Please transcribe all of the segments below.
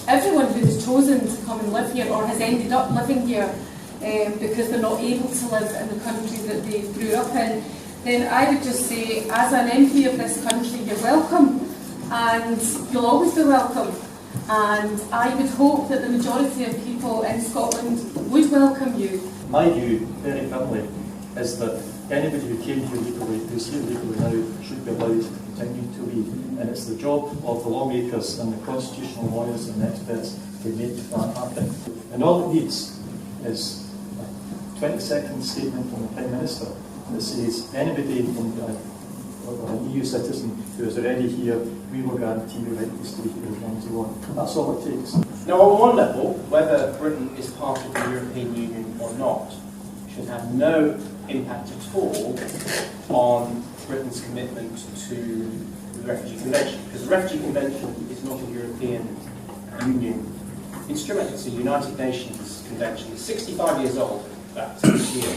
Everyone who has chosen to come and live here or has ended up living here because they're not able to live in the country that they grew up in, then I would just say, as an MP of this country, you're welcome, and you'll always be welcome. And I would hope that the majority of people in Scotland would welcome you. My view, very firmly, is that anybody who came here legally, who's here legally now, should be allowed to continue to be. And it's the job of the lawmakers and the constitutional lawyers and experts to make that happen. And all it needs is a 20-second statement from the Prime Minister that says anybody from an EU citizen who is already here, we will guarantee you right to stay here as long as you want. That's all it takes. Now, on one level, whether Britain is part of the European Union or not should have no impact at all on Britain's commitment to the Refugee Convention, because the Refugee Convention is not a European Union instrument, it's a United Nations convention. It's 65 years old, that's this year.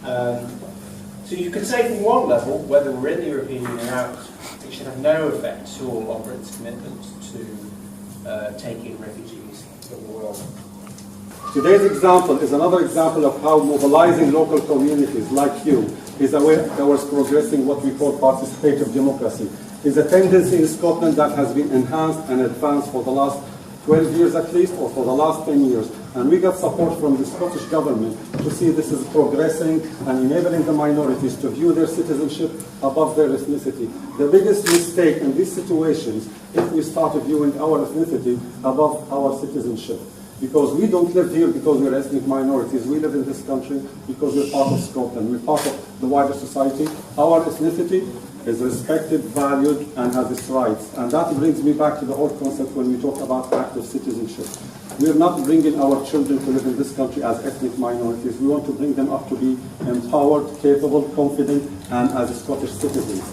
So you could say from one level, whether we're in the European Union or out, it should have no effect at all on Britain's commitment to taking refugees from the world. Today's example is another example of how mobilizing local communities like you is a way towards progressing what we call participative democracy. It's a tendency in Scotland that has been enhanced and advanced for the last 12 years at least, or for the last 10 years. And we got support from the Scottish Government to see this is progressing and enabling the minorities to view their citizenship above their ethnicity. The biggest mistake in these situations if we start viewing our ethnicity above our citizenship. Because we don't live here because we're ethnic minorities. We live in this country because we're part of Scotland. We're part of the wider society. Our ethnicity is respected, valued, and has its rights. And that brings me back to the whole concept when we talk about active citizenship. We're not bringing our children to live in this country as ethnic minorities. We want to bring them up to be empowered, capable, confident, and as Scottish citizens.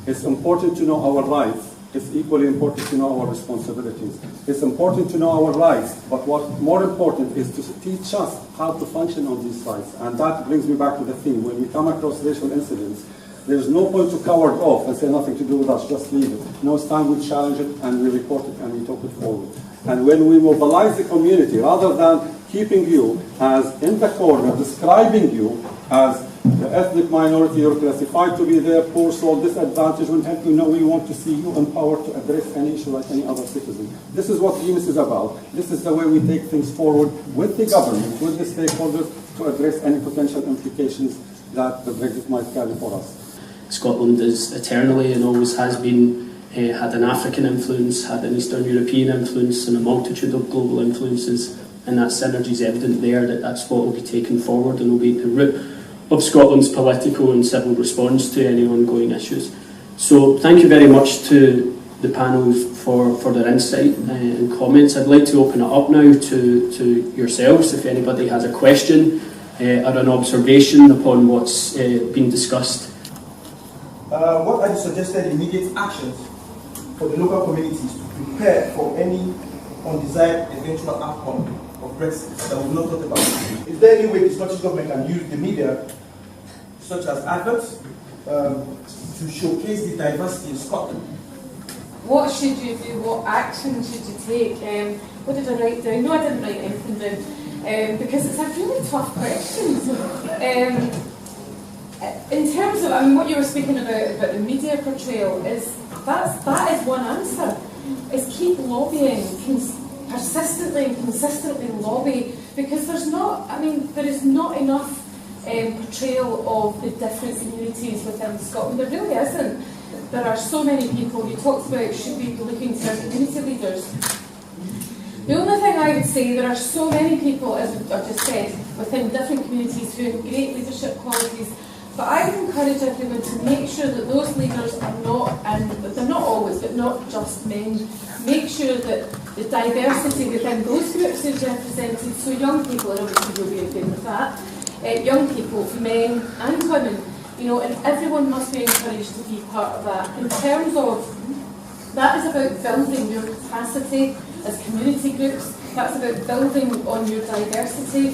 It's important to know our rights. It's equally important to know our responsibilities. It's important to know our rights, but what more important is to teach us how to function on these rights. And that brings me back to the theme. When we come across racial incidents, there's no point to cover it off and say nothing to do with us, just leave it. No, it's time we challenge it and we report it and we talk it forward. And when we mobilize the community, rather than keeping you as in the corner, describing you as the ethnic minority, you're classified to be there, poor soul, disadvantaged, when help you know we want to see you empowered to address any issue like any other citizen. This is what EMIS is about. This is the way we take things forward with the government, with the stakeholders, to address any potential implications that the Brexit might carry for us. Scotland is eternally and always has been, had an African influence, had an Eastern European influence, and a multitude of global influences, and that synergy is evident there, that's what will be taken forward and will be the root of Scotland's political and civil response to any ongoing issues. So thank you very much to the panel for their insight and comments. I'd like to open it up now to yourselves, if anybody has a question or an observation upon what's been discussed. What are the suggested immediate actions for the local communities to prepare for any undesired eventual outcome of Brexit that we've not thought about? Is there any way the Scottish Government can use the media, such as adverts, to showcase the diversity in Scotland? What should you do? What action should you take? What did I write down? No, I didn't write anything down because it's a really tough question. In terms of, what you were speaking about the media portrayal, that is one answer. Is keep lobbying, persistently and consistently lobby, because there is not enough portrayal of the different communities within Scotland. There really isn't. There are so many people. You talked about should we be looking to our community leaders. The only thing I would say, there are so many people, as I've just said, within different communities who have great leadership qualities, but I would encourage everyone to make sure that those leaders are not, and they're not always, but not just men. Make sure that the diversity within those groups is represented, so young people, and obviously you'll be in favour of that, young people, men and women, you know, and everyone must be encouraged to be part of that. In terms of, that is about building your capacity as community groups, that's about building on your diversity.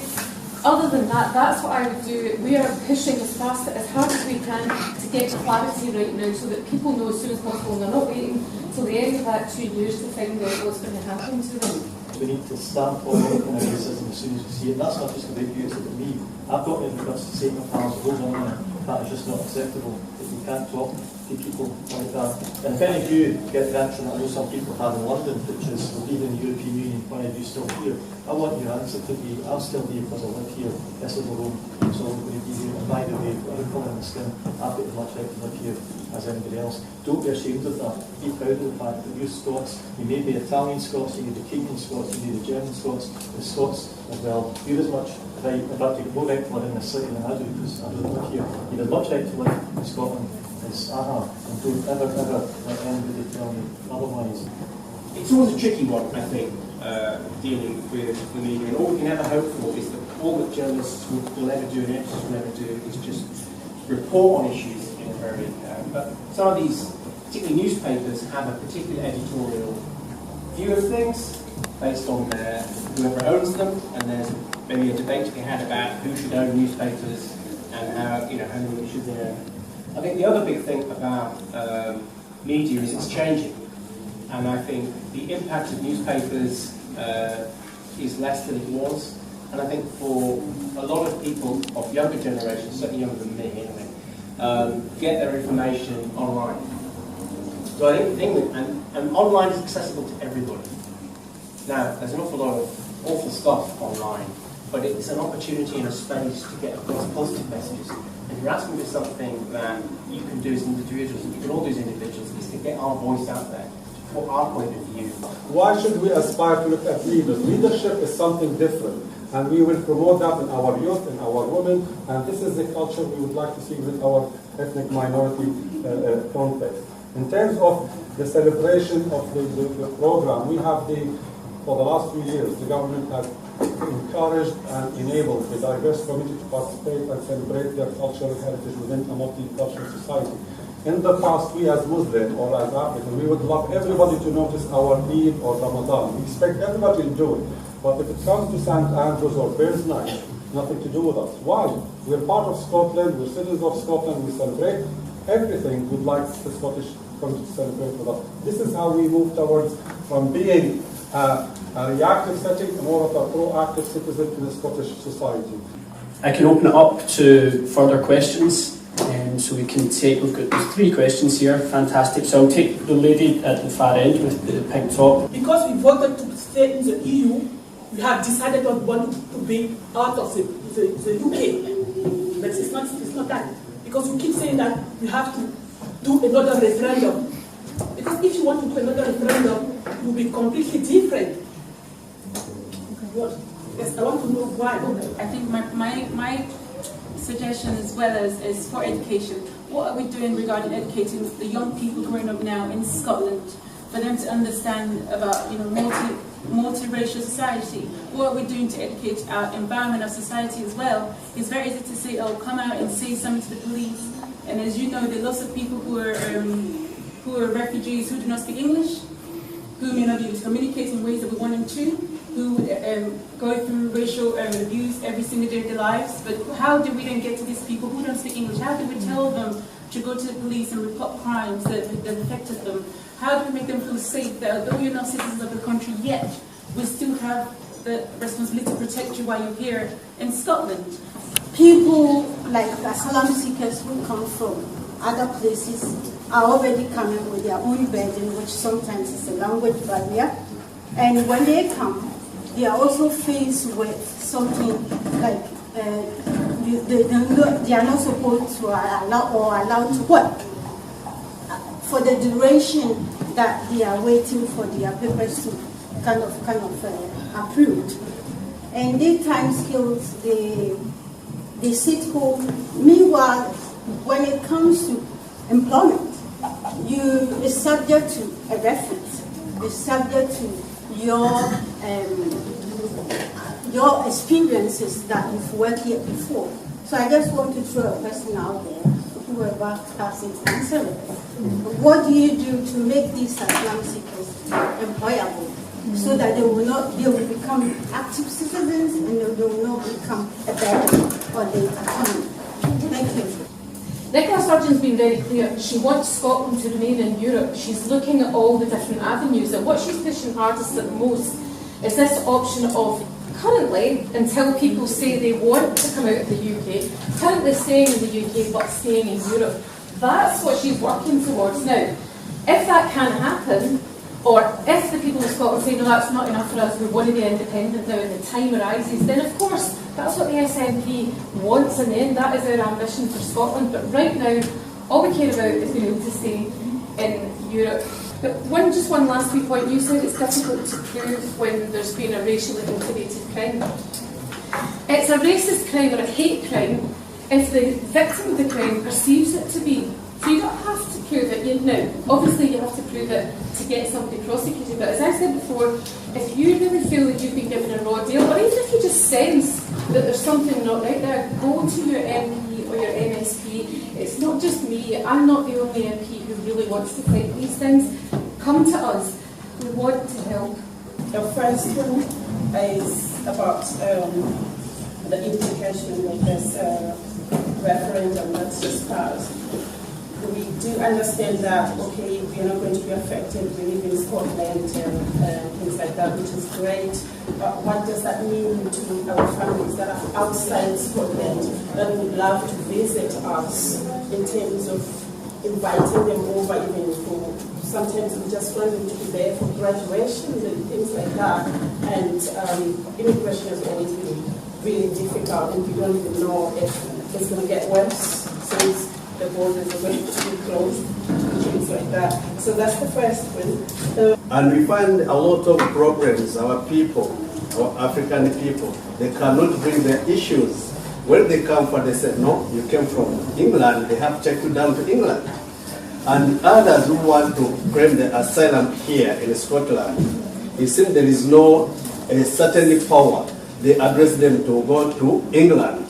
Other than that, that's what I would do. We are pushing as hard as we can to get clarity right now so that people know as soon as possible, and they're not waiting till the end of that 2 years to find out what's going to happen to them. We need to start on making a racism as soon as we see it. That's not just about you, it's about me. I've got the guts to say to my pals, hold on, that is just not acceptable. If you can't talk to people like that. And if any of you get the action that I know some people have in London, which is leaving the European Union, why are you still here? I want your answer to be, I'll still be because I live here. This is the home, so I'm going to be here. And by the way, I'm calling the skin, I've got as much right to live here as anybody else. Don't be ashamed of that. Be proud of the fact that you're Scots. You may be Italian Scots, you may be Kenyan Scots, you may be German Scots, the Scots as well. You're as much right, in fact, you've more right to live in this city than I do because I don't live here. You've as much right to live in Scotland as I have, and don't ever let anybody tell me otherwise. It's always a tricky one, I think, dealing with the media, and all we can ever hope for is that all that journalists will ever do and editors will ever do is just report on issues in a very... but some of these, particularly newspapers, have a particular editorial view of things based on whoever owns them, and there's maybe a debate to be had about who should own newspapers and how many should they own. I think the other big thing about media is it's changing, and I think the impact of newspapers is less than it was, and I think for a lot of people of younger generations, certainly younger than me anyway, get their information online. So I think the thing that, and online is accessible to everybody. Now, there's an awful lot of awful stuff online, but it's an opportunity and a space to get across positive messages. And you're asking for something that you can do as individuals, and you can all do as individuals, is to get our voice out there, to put our point of view. Why should we aspire to look at leaders? Leadership is something different, and we will promote that in our youth, in our women, and this is the culture we would like to see within our ethnic minority context. In terms of the celebration of the program, we have for the last 2 years, the government has encouraged and enabled the diverse community to participate and celebrate their cultural heritage within a multicultural society. In the past, we as Muslim or as African, we would love everybody to notice our Eid or Ramadan. We expect everybody to do it. But if it comes to St. Andrews or Bears Night, nothing to do with us. Why? We're part of Scotland, we're citizens of Scotland, we celebrate everything we'd like the Scottish community to celebrate with us. This is how we move towards from being a reactive setting to more of a proactive citizen to the Scottish society. I can open it up to further questions, so we can take, we've got 3 questions here, fantastic. So I'll take the lady at the far end with the pink top. Because we voted to stay in the EU, we have decided not want to be out of the UK. But it's not that. Because we keep saying that we have to do another referendum. Because if you want to do another referendum, it will be completely different. Yes, I want to know why. I think my suggestion as well is for education. What are we doing regarding educating the young people growing up now in Scotland for them to understand about multiracial society? What are we doing to educate our environment of society as well? It's very easy to say, oh, come out and say something to the police. And as you know, there are lots of people who are refugees who do not speak English, who may not be able to communicate in ways that we want them to, who go through racial abuse every single day of their lives. But how do we then get to these people who don't speak English? How do we tell them to go to the police and report crimes that affected them? How do we make them feel safe that although you're not citizens of the country yet, we still have the responsibility to protect you while you're here in Scotland? People like asylum seekers who come from other places are already coming with their own burden, which sometimes is a language barrier. And when they come, they are also faced with something like they are not supposed to allow or allowed to work for the duration that they are waiting for their papers to kind of approved. And daytime skills, they sit home. Meanwhile, when it comes to employment, you is subject to a reference. It's subject to your experiences that you've worked here before. So I just want to throw a question out there, whoever has it, answer it. What do you do to make these asylum seekers employable, so that they will become active citizens and they will not become a burden on the economy? Thank you. Nicola Sturgeon's been very clear. She wants Scotland to remain in Europe. She's looking at all the different avenues, and what she's pushing hardest at the most is this option of currently, until people say they want to come out of the UK, currently staying in the UK but staying in Europe. That's what she's working towards now. If that can't happen, or if the people of Scotland say, no, that's not enough for us, we want to be independent now and the time arises, then of course, that's what the SNP wants in the end. That is our ambition for Scotland. But right now, all we care about is being able to stay in Europe. But just one last wee point. You said it's difficult to prove when there's been a racially motivated crime. It's a racist crime or a hate crime if the victim of the crime perceives it to be. So you don't have to prove it. Now, obviously you have to prove it to get somebody prosecuted, but as I said before, if you really feel that you've been given a raw deal, or even if you just sense that there's something not right there, go to your MP or your MSP. It's not just me. I'm not the only MP who really wants to fight these things. Come to us. We want to help. The first one is about the implication of this referendum that's just passed. We do understand that, okay, we are not going to be affected, we live in Scotland and things like that, which is great. But what does that mean to our families that are outside Scotland that would love to visit us, in terms of inviting them over even for, sometimes we just want them to be there for graduations and things like that. And immigration has always been really difficult, and we don't even know if it's going to get worse since the borders are going to be closed, things like that. So that's the first one. And we find a lot of problems. Our people, our African people, they cannot bring their issues. When they come for, they say, no, you came from England, they have to take you down to England. And others who want to claim the asylum here in Scotland, it seems there is no certain power. They address them to go to England.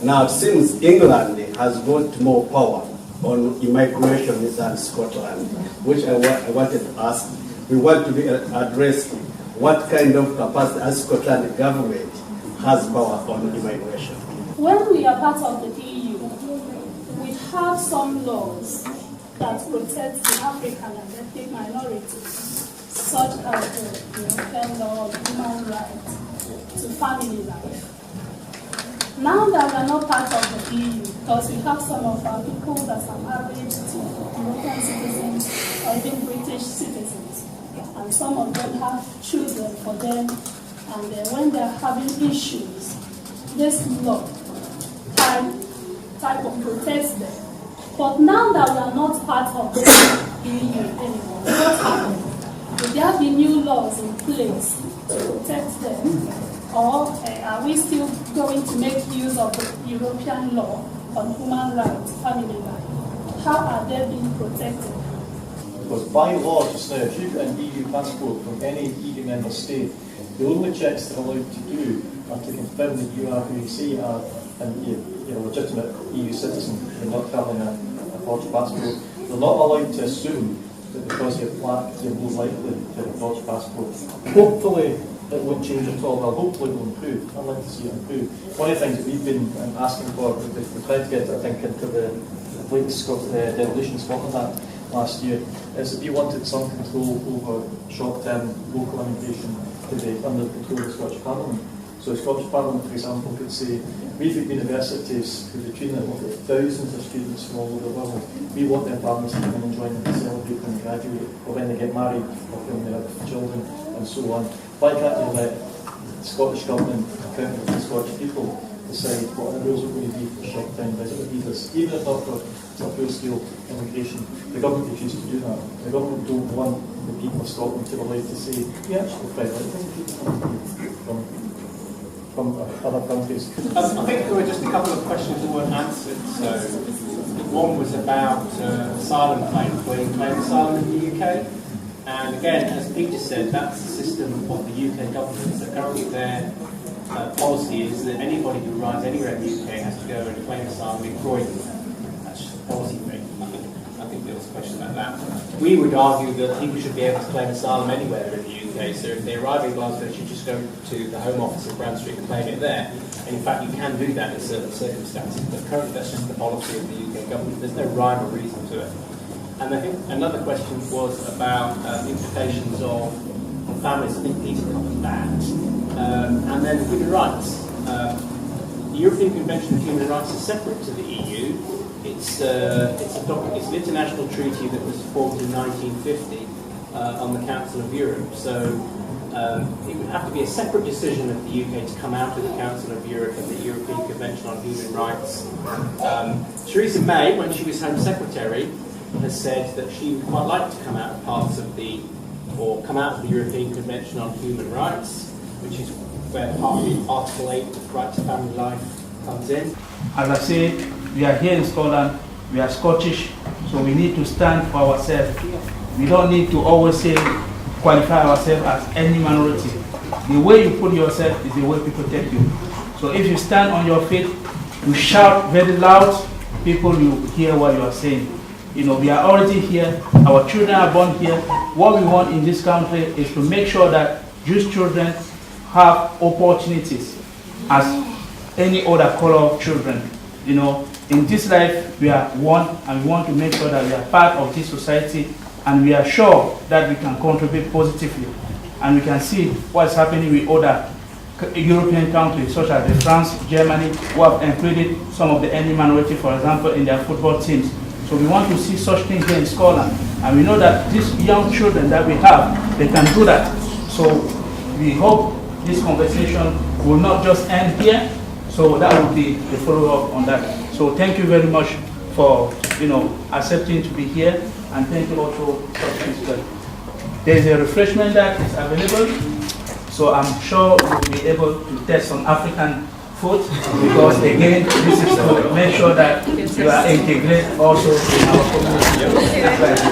Now, it seems England has got more power on immigration than Scotland, which I wanted to ask. We want to be addressed what kind of capacity as Scotland government has power on immigration. When we are part of the EU, we have some laws that protect the African and ethnic minorities, such as the European law of human rights to family life. Now that we are not part of the EU, because we have some of our people that are married to European citizens or even British citizens, and some of them have children for them, and when they are having issues, this law type of protects them. But now that we are not part of the EU anymore, what happens? Will there be new laws in place to protect them? Or are we still going to make use of the European law on human rights, family life? How are they being protected? Because by law just now, if you've got an EU passport from any EU member state, the only checks they're allowed to do are to confirm that you are who you say you are, and you're a legitimate EU citizen. You're not travelling a forged passport. They're not allowed to assume that because you're black, you're more likely to have a forged passport. Hopefully, it won't change at all. Well, hopefully it will improve. I'd like to see it improve. One of the things that we've been asking for, we tried to get, I think, into the latest Devolution Scotland Act last year, is that we wanted some control over short-term local immigration to be under the control of the Scottish Parliament. So the Scottish Parliament, for example, could say, we've got universities who between them have thousands of students from all over the world. We want their families to come in and join them to celebrate when they graduate, or when they get married, or when they have children, and so on. Why can't you let the Scottish Government account for the Scottish people decide what the rules are going to be for short-time visitor visas. Even if after it's a full-scale immigration, the government refused to do that. The government don't want the people of Scotland to be allowed to say, we actually quite like this people from other countries. I think there were just a couple of questions that weren't answered. So one was about asylum claims, where you claim asylum in the UK. And again, as Peter said, that's the system of the UK government. So currently their policy is that anybody who arrives anywhere in the UK has to go and claim asylum in Croydon. That's just a policy thing. I think there was a question about that. We would argue that people should be able to claim asylum anywhere in the UK. So if they arrive in Glasgow, they should just go to the Home Office in Brand Street and claim it there. And in fact, you can do that in certain circumstances. But currently that's just the policy of the UK government. There's no rhyme or reason to it. And I think another question was about implications of families. I think Peter covered that. And then human rights. The European Convention of Human Rights is separate to the EU. It's an international treaty that was formed in 1950 on the Council of Europe. So it would have to be a separate decision of the UK to come out of the Council of Europe and the European Convention on Human Rights. Theresa May, when she was Home Secretary, has said that she would quite like to come out of come out of the European Convention on Human Rights, which is where part of Article 8, the right to family life, comes in. As I say, we are here in Scotland, we are Scottish, so we need to stand for ourselves. We don't need to always qualify ourselves as any minority. The way you put yourself is the way people take you. So if you stand on your feet, you shout very loud, people will hear what you are saying. You know, we are already here, our children are born here. What we want in this country is to make sure that Jewish children have opportunities as any other color of children. You know, in this life we are one, and we want to make sure that we are part of this society, and we are sure that we can contribute positively. And we can see what's happening with other European countries such as France, Germany, who have included some of the ethnic minority, for example, in their football teams. So we want to see such things here in Scotland. And we know that these young children that we have, they can do that. So we hope this conversation will not just end here. So that will be the follow-up on that. So thank you very much for accepting to be here, and thank you also for there is a refreshment that is available. So I'm sure we'll be able to test some African food, because again, this is to make sure that you are integrated also in our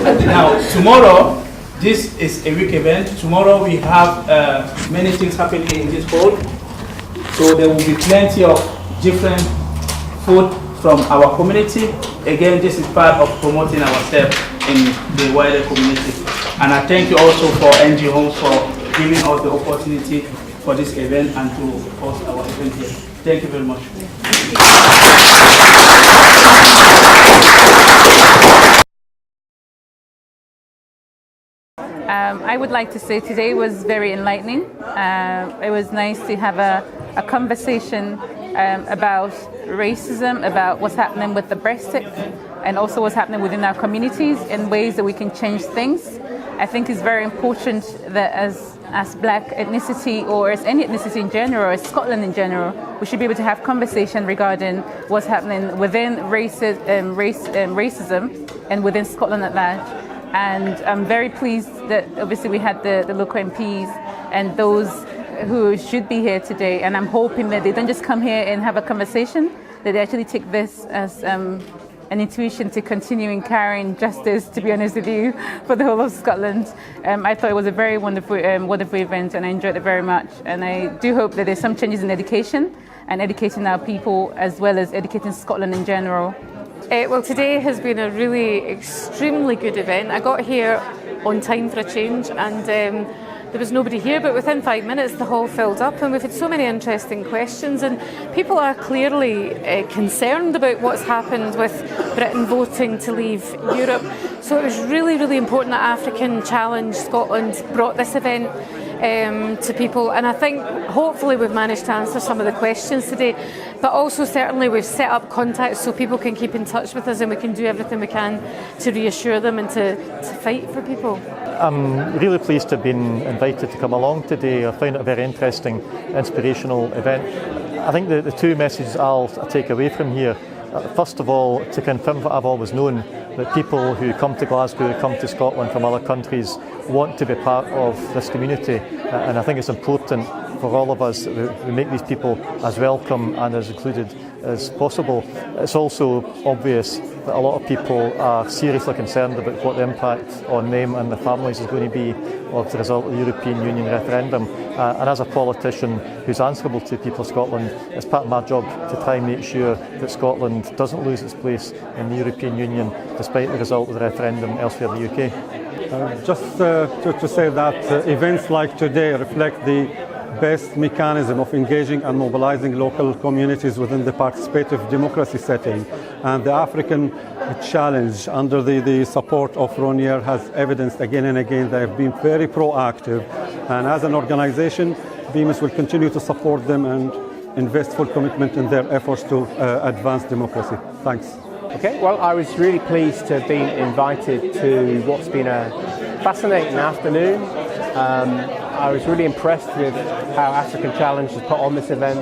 community. Now, tomorrow, this is a week event. Tomorrow we have many things happening in this hall. So there will be plenty of different food from our community. Again, this is part of promoting ourselves in the wider community. And I thank you also for NG Homes for giving us the opportunity for this event and to host our event here. Thank you very much. I would like to say today was very enlightening. It was nice to have a conversation about racism, about what's happening with the Brexit, and also what's happening within our communities in ways that we can change things. I think it's very important that as black ethnicity, or as any ethnicity in general, or as Scotland in general, we should be able to have conversation regarding what's happening within racism and within Scotland at large. And I'm very pleased that obviously we had the local MPs and those who should be here today, and I'm hoping that they don't just come here and have a conversation, that they actually take this as an intuition to continue in carrying justice, to be honest with you, for the whole of Scotland. I thought it was a very wonderful event, and I enjoyed it very much. And I do hope that there's some changes in education and educating our people, as well as educating Scotland in general. Well, today has been a really extremely good event. I got here on time for a change, and there was nobody here, but within 5 minutes the hall filled up, and we've had so many interesting questions, and people are clearly concerned about what's happened with Britain voting to leave Europe. So it was really, really important that African Challenge Scotland brought this event to people, and I think hopefully we've managed to answer some of the questions today, but also certainly we've set up contacts so people can keep in touch with us, and we can do everything we can to reassure them and to fight for people. I'm really pleased to have been invited to come along today. I found it a very interesting, inspirational event. I think the two messages I'll take away from here, first of all, to confirm what I've always known, that people who come to Glasgow, who come to Scotland from other countries, want to be part of this community, and I think it's important for all of us that we make these people as welcome and as included as possible. It's also obvious that a lot of people are seriously concerned about what the impact on them and their families is going to be as a result of the European Union referendum. And as a politician who's answerable to the people of Scotland, it's part of my job to try and make sure that Scotland doesn't lose its place in the European Union despite the result of the referendum elsewhere in the UK. Just to say that events like today reflect the best mechanism of engaging and mobilizing local communities within the participative democracy setting. And the African challenge, under the support of Ronier, has evidenced again and again they have been very proactive. And as an organization, BEMIS will continue to support them and invest full commitment in their efforts to advance democracy. Thanks. Okay, well, I was really pleased to have been invited to what's been a fascinating afternoon. I was really impressed with how African Challenge has put on this event,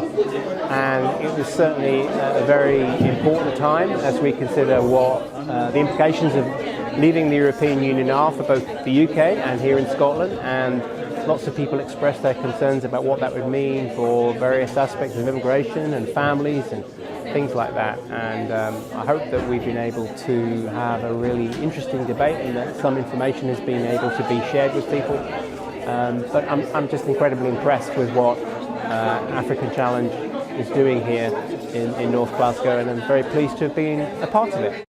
and it was certainly a very important time as we consider what the implications of leaving the European Union are for both the UK and here in Scotland, and lots of people expressed their concerns about what that would mean for various aspects of immigration and families and things like that. And I hope that we've been able to have a really interesting debate and that some information has been able to be shared with people. But I'm just incredibly impressed with what African Challenge is doing here in North Glasgow, and I'm very pleased to have been a part of it.